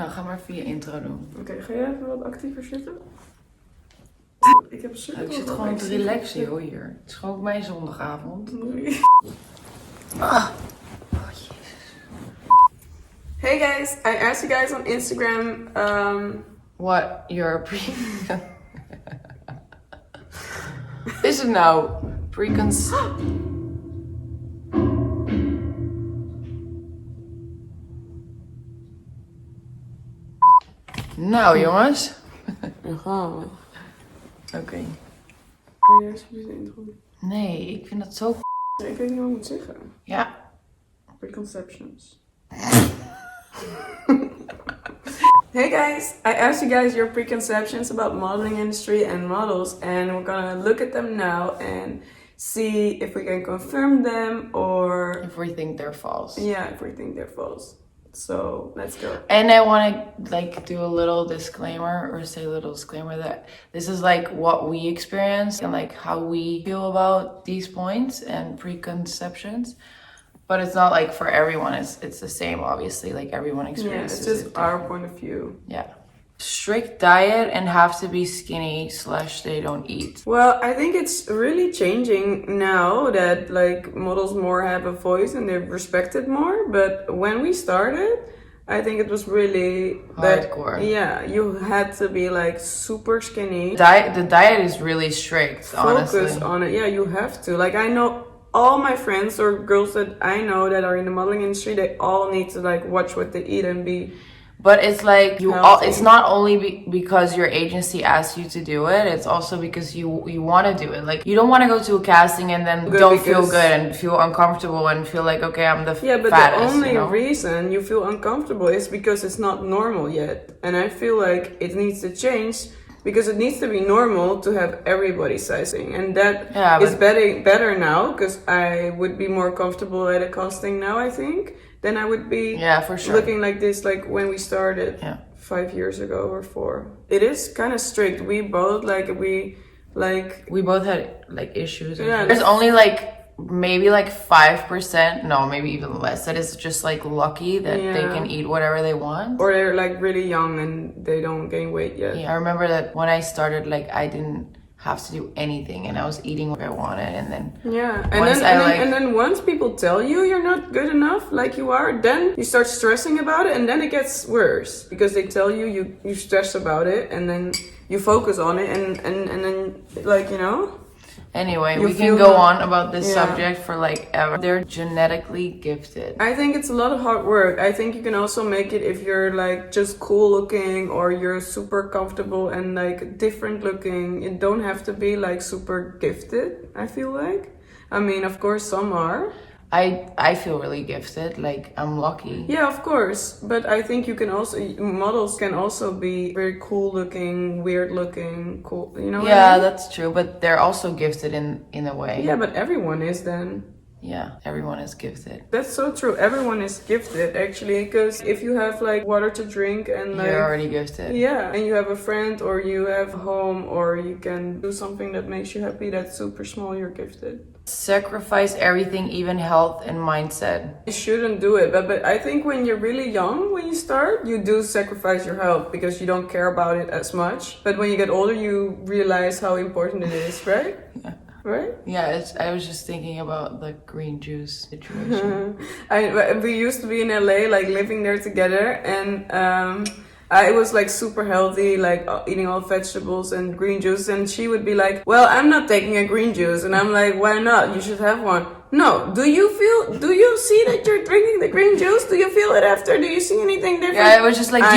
Nou, ga maar via intro doen. Oké, ga jij even wat actiever zitten? Ik heb super. Ik zit gewoon te relaxen, joh, hier. Het is gewoon mijn zondagavond. Nee. Ah. Hey guys, I asked you guys on Instagram. What your Is het nou Nou jongens. Dan gaan we. Oké. Kan jij alsjeblieft de intro doen? Nee, ik vind dat zo. Nee, ik weet niet wat ik moet zeggen. Ja. Preconceptions. Hey guys, I asked you guys your preconceptions about modeling industry and models, and we're gonna look at them now and see if we can confirm them or If we think they're false. yeah, if we think they're false. So let's go. And I want to like do a little disclaimer or say a little disclaimer that this is like what we experience and like how we feel about these points and preconceptions. But it's not like for everyone. It's the same, obviously. Like everyone experiences. Yeah, it's just our point of view. Yeah. Strict diet and have to be skinny / they don't eat. Well, I think it's really changing now that like models more have a voice and they're respected more. But when we started, I think it was really Hardcore. Yeah, you had to be like super skinny. The diet is really strict, honestly. Focus on it. Yeah, you have to. Like I know all my friends or girls that I know that are in the modeling industry, they all need to like watch what they eat and be. But it's like it's not only because your agency asks you to do it, it's also because you want to do it. Like you don't want to go to a casting and then don't feel good and feel uncomfortable and feel like, okay, I'm the fattest, the only you know? reason you feel uncomfortable is because it's not normal yet. And I feel like it needs to change because it needs to be normal to have everybody sizing. And that is better now because I would be more comfortable at a casting now, I think. Then I would be for sure. looking like this like when we started 5 years ago or 4. It is kind of strict. We both we both had like issues. Yeah, there's only like maybe like 5%, no, maybe even less, that is just like lucky that they can eat whatever they want. Or they're like really young and they don't gain weight yet. Yeah, I remember that when I started, like I didn't have to do anything and I was eating what I wanted, and then and then once people tell you you're not good enough like you are, then you start stressing about it and then it gets worse because they tell you you stress about it and then you focus on it and then like, you know. Anyway, we can go on about this subject for like ever. They're genetically gifted. I think it's a lot of hard work. I think you can also make it if you're like just cool looking or you're super comfortable and like different looking. You don't have to be like super gifted, I feel like. I mean, of course some are. I feel really gifted, like I'm lucky. Yeah, of course. But I think you can also, models can also be very cool looking, weird looking, cool, you know what I mean? That's true, but they're also gifted in a way. Yeah, but everyone is then. Yeah, everyone is gifted. That's so true. Everyone is gifted actually, because if you have like water to drink and like you're already gifted. Yeah, and you have a friend or you have a home or you can do something that makes you happy that's super small, you're gifted. Sacrifice everything, even health and mindset. You shouldn't do it, but I think when you're really young, when you start, you do sacrifice your health because you don't care about it as much. But when you get older, you realize how important it is, right? Yeah. Right? Yeah, I was just thinking about the green juice situation. We used to be in LA, like living there together, and I was like super healthy, like eating all vegetables and green juice, and she would be like, well, I'm not taking a green juice, and I'm like, why not? You should have one. No, do you see that you're drinking the green juice? Do you feel it after? Do you see anything different? Yeah, it was just like, do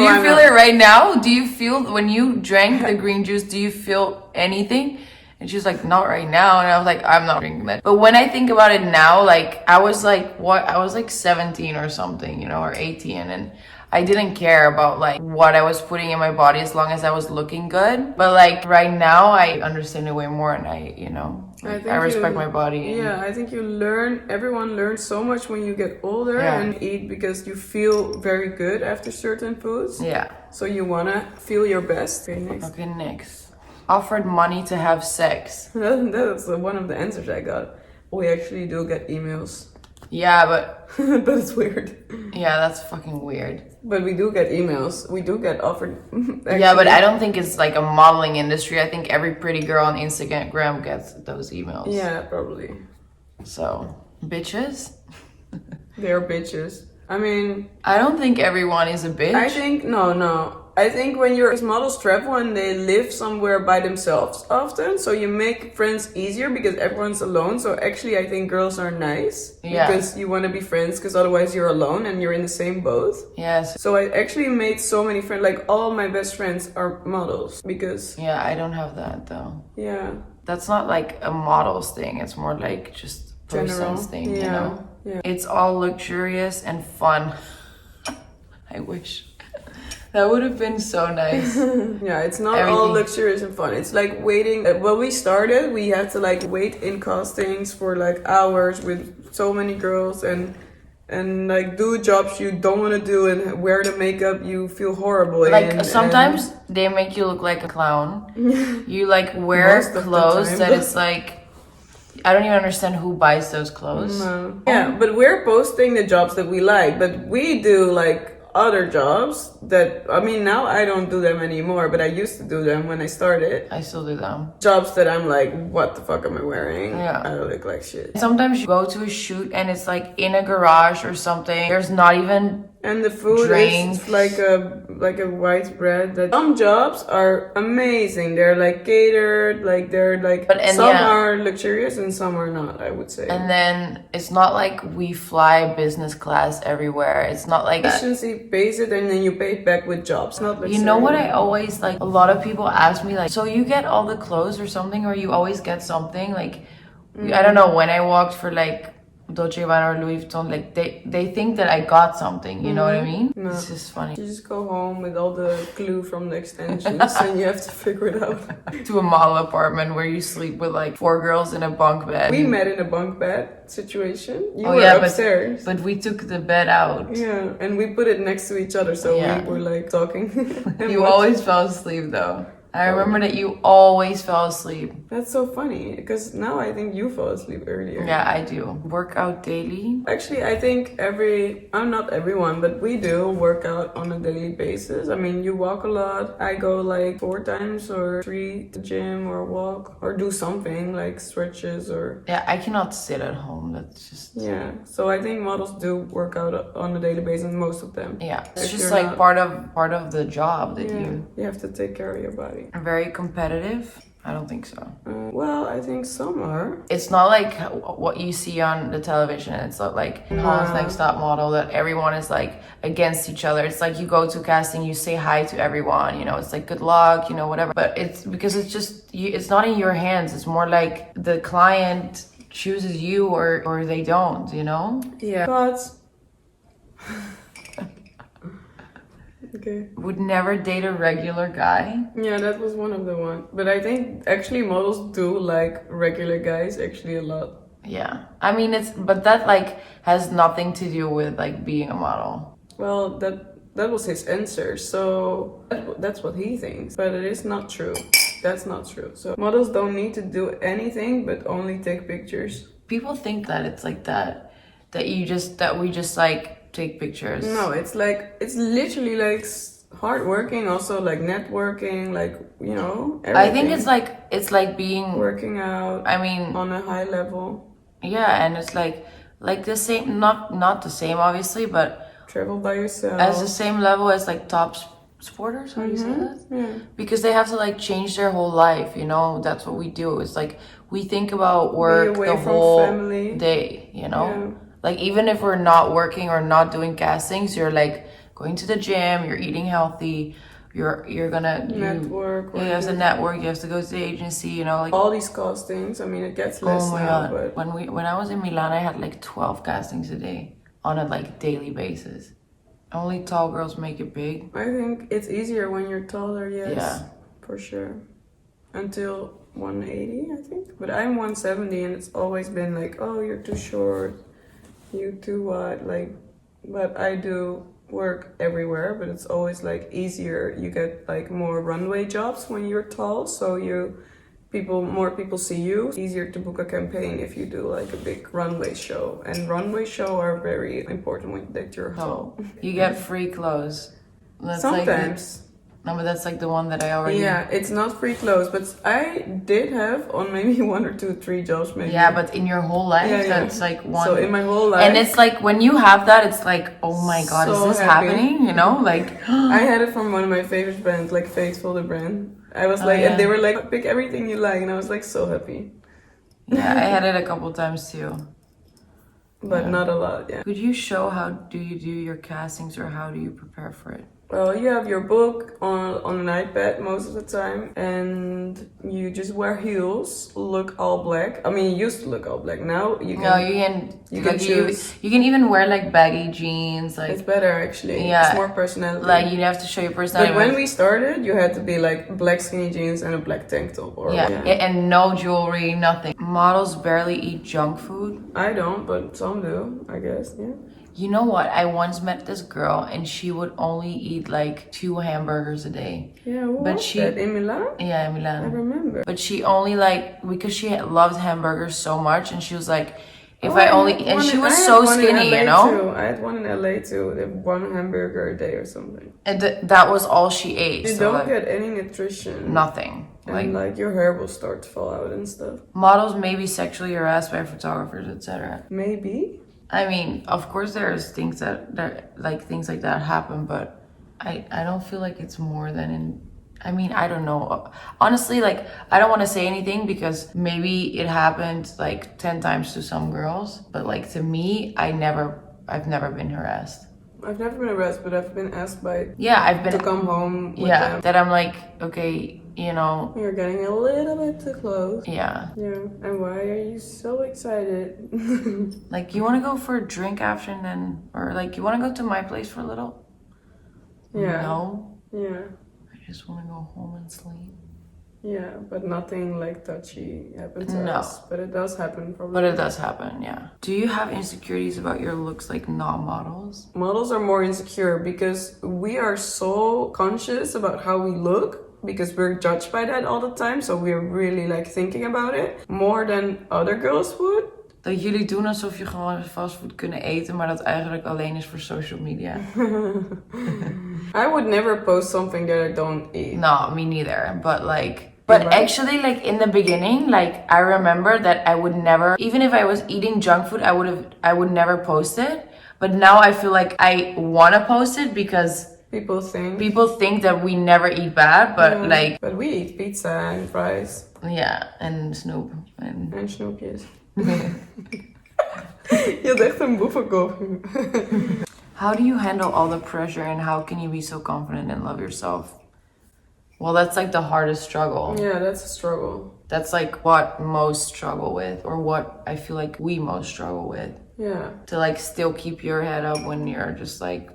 you feel it right now? Do you feel, when you drank the green juice, do you feel anything? And she was like, not right now. And I was like, I'm not drinking that. But when I think about it now, like, I was like 17 or something, you know, or 18. And I didn't care about like what I was putting in my body as long as I was looking good. But like right now, I understand it way more, and I respect my body. Yeah, I think everyone learns so much when you get older and eat because you feel very good after certain foods. Yeah. So you wanna feel your best. Okay, next. Offered money to have sex. That's one of the answers I got. We actually do get emails Yeah, but That's weird. yeah, that's fucking weird. But we do get emails. We do get offered. Actually. Yeah, but I don't think it's like a modeling industry. I think every pretty girl on Instagram gets those emails. Yeah, probably. So, bitches? They're bitches. I mean, I don't think everyone is a bitch. I think, no. I think when you're, because models travel and they live somewhere by themselves often, so you make friends easier because everyone's alone. So actually, I think girls are nice. Yeah. Because you want to be friends, because otherwise you're alone and you're in the same boat. Yes. So I actually made so many friends, like all my best friends are models because... Yeah, I don't have that though. Yeah. That's not like a models thing. It's more like just person's thing, yeah. You know? Yeah. It's all luxurious and fun. I wish. That would have been so nice. Yeah, it's not all luxurious and fun. It's like waiting. When we started, we had to like wait in castings for like hours with so many girls and like do jobs you don't want to do and wear the makeup you feel horrible in. Like sometimes they make you look like a clown. You like wear clothes that it's like, I don't even understand who buys those clothes. No. Yeah, but we're posting the jobs that we like, but we do like other jobs that, I mean, now I don't do them anymore, but I used to do them when I started. I still do them. Jobs that I'm like, what the fuck am I wearing? Yeah. I look like shit. Sometimes you go to a shoot and it's like in a garage or something. There's not even and the food is like a white bread. That some jobs are amazing. They're like catered, like they're like some are luxurious and some are not, I would say. And then it's not like we fly business class everywhere. It's not like efficiency pays it and then you pay it back with jobs. Not luxurious. You know what I always like? A lot of people ask me like, so you get all the clothes or something, or you always get something? Like, I don't know, when I walked for like Dolce & Gabbana or Louis Vuitton, like they think that I got something, you know what I mean? No. It's just funny. You just go home with all the glue from the extensions and you have to figure it out. To a model apartment where you sleep with like 4 girls in a bunk bed. We met in a bunk bed situation. You were upstairs. But we took the bed out. Yeah, and we put it next to each other, so we were like talking. You always fell asleep though. I remember that you always fell asleep. That's so funny, because now I think you fall asleep earlier. Yeah, I do. Work out daily. Actually, I think not everyone, but we do work out on a daily basis. I mean, you walk a lot. I go like 4 times or 3 to the gym or walk or do something like stretches or... Yeah, I cannot sit at home. That's just... Yeah, so I think models do work out on a daily basis, most of them. Yeah, it's just like part of the job that you have to take care of your body. Very competitive? I don't think so. Well, I think some are. It's not like what you see on the television. It's not like Holland's Next Top Model that everyone is like against each other. It's like you go to casting, you say hi to everyone, you know, it's like good luck, you know, whatever. But it's because it's just, it's not in your hands. It's more like the client chooses you or they don't, you know? Yeah. But... Okay. Would never date a regular guy. Yeah, that was one of the ones. But I think actually models do like regular guys actually a lot. Yeah. I mean, but that like has nothing to do with like being a model. Well, that was his answer. So that's what he thinks. But it is not true. That's not true. So models don't need to do anything but only take pictures. People think that it's like that we just like take pictures. No, it's literally like hard working, also like networking, like, you know, everything. I think it's like being working out. I mean, on a high level. Yeah, and it's like the same, not the same obviously, but travel by yourself as the same level as like top sporters. How do you say that? Yeah. Because they have to like change their whole life, you know. That's what we do. It's like we think about work the whole day, you know. Yeah. Like, even if we're not working or not doing castings, you're like going to the gym, you're eating healthy, you're gonna network. You have to network, you have to go to the agency, you know, like all these castings. I mean, it gets less now. God. But when I was in Milan, I had like 12 castings a day on a like daily basis. Only tall girls make it big. I think it's easier when you're taller. Yes, yeah, for sure. Until 180, I think. But I'm 170, and it's always been like, oh, you're too short. You too what, like, but I do work everywhere, but it's always like easier. You get like more runway jobs when you're tall, so you more people see you. It's easier to book a campaign if you do like a big runway show. And runway show are very important when that you're so you get free clothes. That's sometimes. No, but that's like the one that I already... Yeah, it's not free clothes, but I did have on maybe 1 or 2, 3 jobs maybe. Yeah, but in your whole life, that's like one... So in my whole life... And it's like, when you have that, it's like, oh my god, so is this happy. happening? You know, like... I had it from one of my favorite brands, like Faithful, the brand. I was like, and they were like, pick everything you like, and I was like so happy. Yeah, I had it a couple times too. But not a lot, yeah. Could you show how do you do your castings, or how do you prepare for it? Well, you have your book on an iPad most of the time, and you just wear heels, look all black. I mean, you used to look all black. Now you can. No, you can choose. You can even wear like baggy jeans. Like it's better actually. Yeah, it's more personality. Like you have to show your personality. But when we started, you had to be like black skinny jeans and a black tank top, or and no jewelry, nothing. Models barely eat junk food. I don't, but some do, I guess. Yeah. You know what? I once met this girl and she would only eat like 2 hamburgers a day. Yeah, but she that in Milan? Yeah, in Milan. I remember. But she only like, because she loved hamburgers so much, and she was like, if I only, and she was so skinny, you know? Too. I had one in LA too. They had 1 hamburger a day or something. And that was all she ate. You don't get any nutrition. Nothing. And like your hair will start to fall out and stuff. Models may be sexually harassed by photographers, etc. Maybe. I mean, of course there's things that like things like that happen, but I don't feel like it's more than in... I mean, I don't know. Honestly, like, I don't want to say anything because maybe it happened like 10 times to some girls, but like to me, I've never been harassed. I've never been harassed, but I've been asked by... Yeah, I've been... To come home with them. That I'm like, okay, you know... You're getting a little bit too close. Yeah. Yeah, and why are you so excited? Like, you want to go for a drink after and then... Or like, you want to go to my place for a little? Yeah. No? Yeah. I just want to go home and sleep. Yeah, but nothing like touchy happens to us. But it does happen probably. But it does happen, yeah. Do you have insecurities about your looks like non-models? Models are more insecure because we are so conscious about how we look, because we're judged by that all the time. So we're really like thinking about it more than other girls would. Dat jullie doen alsof je gewoon fastfood kunnen eten, maar dat eigenlijk alleen is voor social media. I would never post something that I don't eat. No, me neither. But like, actually, like in the beginning, like I remember that I would never, even if I was eating junk food, I would never post it. But now I feel like I want to post it because people think that we never eat bad, but like. But we eat pizza and fries. Yeah, and Snoop and snoepjes. Je had echt een boevenkop. How do you handle all the pressure, and how can you be so confident and love yourself? Well, that's like the hardest struggle. Yeah, that's a struggle. That's like what most struggle with, or what I feel like we most struggle with. Yeah. To like still keep your head up when you're just like...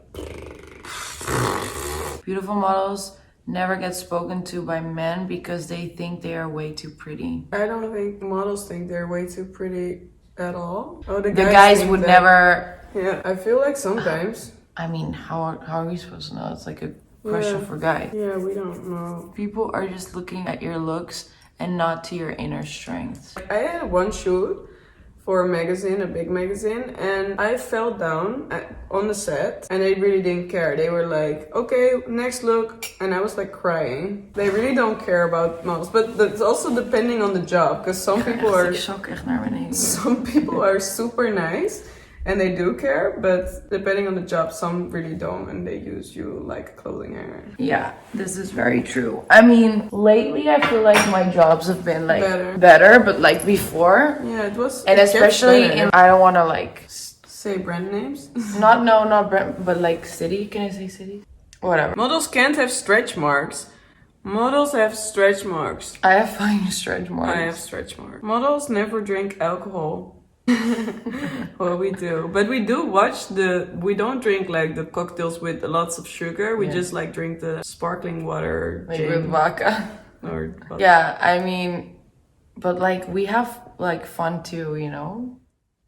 Beautiful models never get spoken to by men because they think they are way too pretty. I don't think models think they're way too pretty at all. Oh, the guys would never... Yeah, I feel like sometimes. I mean, how are we supposed to know? It's like a question for guys. Yeah, we don't know. People are just looking at your looks and not to your inner strength. I had one shoot for a magazine, a big magazine, and I fell down on the set and they really didn't care. They were like, okay, next look, and I was like crying. They really don't care about models, but it's also depending on the job, because some people are super nice and they do care, but depending on the job, some really don't, and they use you like a clothing hanger. Yeah, this is very true. I mean, lately I feel like my jobs have been like better, but like before. Yeah, it was. And especially I don't want to like say brand names. not brand, but like city. Can I say city? Whatever. Models can't have stretch marks. Models have stretch marks. I have fine stretch marks. I have stretch marks. Models never drink alcohol. Well, we do, but we do watch we don't drink like the cocktails with lots of sugar. We just like drink the sparkling water, like with vodka. Or vodka. Yeah, I mean, but like we have like fun too, you know.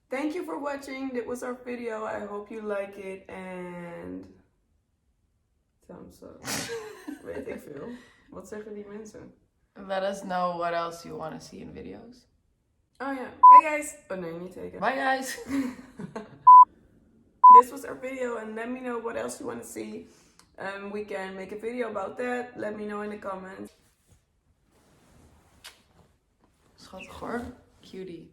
Thank you for watching. That was our video. I hope you like it, and thumbs up. Weet ik veel. Wat zeggen die mensen? Let us know what else you want to see in videos. Oh yeah. Hey guys. Oh no, you need to take it. Bye guys. This was our video, and let me know what else you want to see. We can make a video about that. Let me know in the comments. Schattig hoor. Cutie.